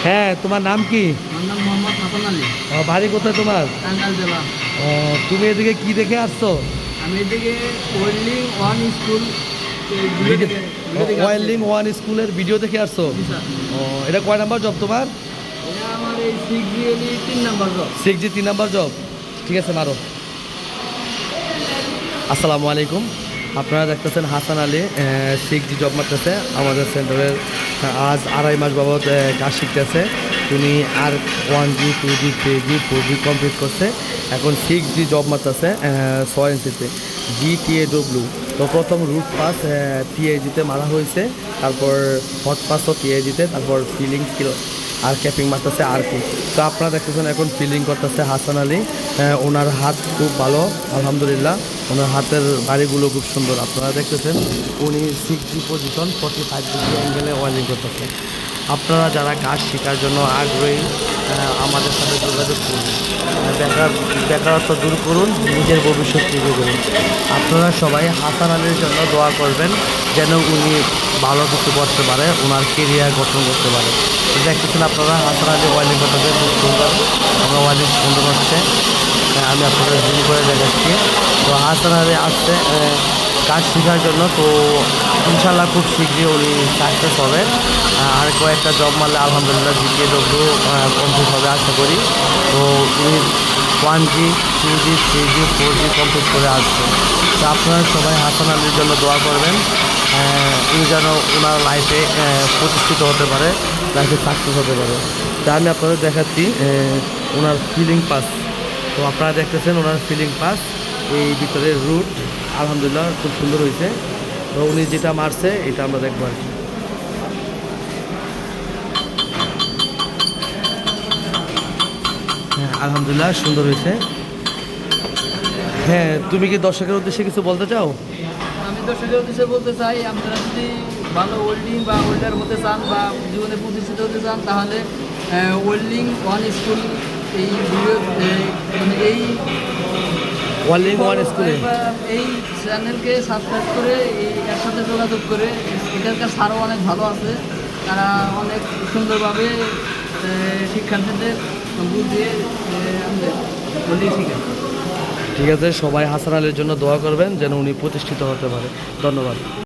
হ্যাঁ, তোমার নাম কি? আমার নাম মোহাম্মদ হাসান আলী। বাড়ি কোথায় তোমার? টাঙ্গাইল জেলা। তুমি এদিকে কি দেখে আসছো? আমি এদিকে ওয়েল্ডিং ওয়ান স্কুল ভিডিও দেখে ওয়েল্ডিং ওয়ান স্কুলের ভিডিও দেখে আসছো? জি স্যার। এটা কয় নাম্বার জব তোমার? এটা আমার এই 6G 3 number job. 6G 3 number job. ঠিক আছে, মারো। আসসালামু আলাইকুম। আপনারা দেখতেছেন হাসান আলী 6G জব মারতেছে আমাদের সেন্টারের। আজ 2.5 মাস বাবদ কাজ শিখতেছে। তিনি আর 1G 2G 3G 4G complete করছে। এখন 6G জব মারতেছে 6 ইঞ্চিতে GTAW। তো প্রথম রুট পাস TAGতে মারা হয়েছে, তারপর হট পাসও TAGতে, তারপর ফিলিং স্কিল আর ক্যাপিং মারতেছে আর কি। তো আপনারা দেখতেছেন এখন ফিলিং করতেছে হাসান আলী। ওনার হাত খুব ভালো, আলহামদুলিল্লাহ। ওনার হাতের বাড়িগুলো খুব সুন্দর। আপনারা দেখতেছেন উনি 6G পজিশন 45 ডিগ্রি অ্যাঙ্গেলে ওয়েল্ডিং করতেছে। আপনারা যারা কাজ শেখার জন্য আগ্রহী আমাদের সাথে যোগাযোগ করুন। বেকারত্ব দূর করুন, নিজের ভবিষ্যৎ তৈরি করুন। আপনারা সবাই হাসান আলীর জন্য দোয়া করবেন যেন উনি ভালো কিছু করতে পারে, ওনার কেরিয়ার গঠন করতে পারে। দেখতেছেন আপনারা হাসান আলী ওয়েল্ডিং করতেছে খুব সুন্দর। আমরা ওয়েল্ডিং সুন্দর হচ্ছে, আমি আপনাদের জুম করে দেখাচ্ছি। তো হাসান আলী আসছে কাজ শেখার জন্য। তো ইনশাল্লাহ খুব শীঘ্রই উনি সাকসেস হবে। আর কয়েকটা জব মারলে আলহামদুলিল্লাহ GTAW কমপ্লিট হবে আশা করি। তো উনি 1G 2G 3G 4G complete করে আসছে। তো আপনারা সবাই হাসান আলীর জন্য দোয়া করবেন, উনি যেন ওনার লাইফে প্রতিষ্ঠিত হতে পারে, লাইফে সাকসেস হতে পারে। তা আমি আপনাদের দেখাচ্ছি ওনার ফিলিং পাস। তো আপনারা দেখতেছেন ওনার ফিলিং পাস, এই ভিতরের রুট আলহামদুলিল্লাহ খুব সুন্দর হয়েছে। তো উনি যেটা মারছে এটা আমরা দেখবো আর কি। হ্যাঁ, আলহামদুলিল্লাহ সুন্দর হয়েছে। হ্যাঁ, তুমি কি দর্শকের উদ্দেশ্যে কিছু বলতে চাও? আমি দর্শকের উদ্দেশ্যে বলতে চাই, আপনারা যদি ভালো ওয়েল্ডিং বা ওয়েল্ডার হতে চান বা জীবনে প্রতিষ্ঠিত হতে চান, তাহলে ওয়েল্ডিং ওয়ান স্কুল এই ভিডিও মানে এই ওয়েল্ডিং ওয়ান স্কুলে এই চ্যানেলকে সাবস্ক্রাইব করে এর সাথে যোগাযোগ করে, এখানকার স্যারও অনেক ভালো আছে, তারা অনেক সুন্দরভাবে শিক্ষার্থীদের বুঝিয়ে ওয়েল্ডিং শিখায়। ঠিক আছে, সবাই হাসান আলীর জন্য দোয়া করবেন যেন উনি প্রতিষ্ঠিত হতে পারে। ধন্যবাদ।